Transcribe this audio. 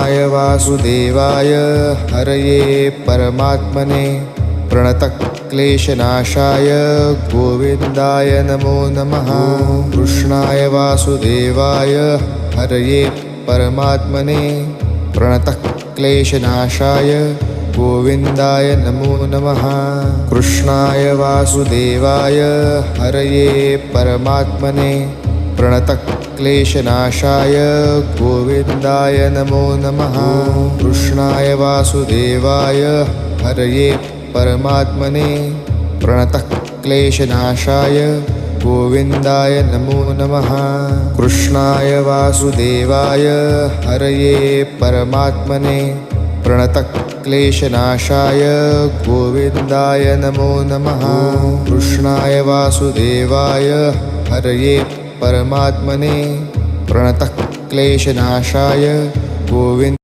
कृष्णाय वासुदेवाय हरये परमात्मने प्रणतक्लेशनाशाय गोविन्दाय नमो नमः। कृष्णाय वासुदेवाय हरये परमात्मने प्रणतक्लेशनाशाय गोविन्दाय नमो नमः। कृष्णाय वासुदेवाय हरये परमात्मने प्रणतक्लेशनाशाय गोविन्दाय नमो नमः। कृष्णाय वासुदेवाय हरये परमात्मने प्रणतक्लेशनाशाय गोविन्दाय नमो नमः। कृष्णाय वासुदेवाय हरये परमात्मने प्रणतक्लेशनाशाय गोविन्दाय नमो नमः। कृष्णाय वासुदेवाय हरये परमात्मने प्रणतक्लेशनाशाय गोविन्द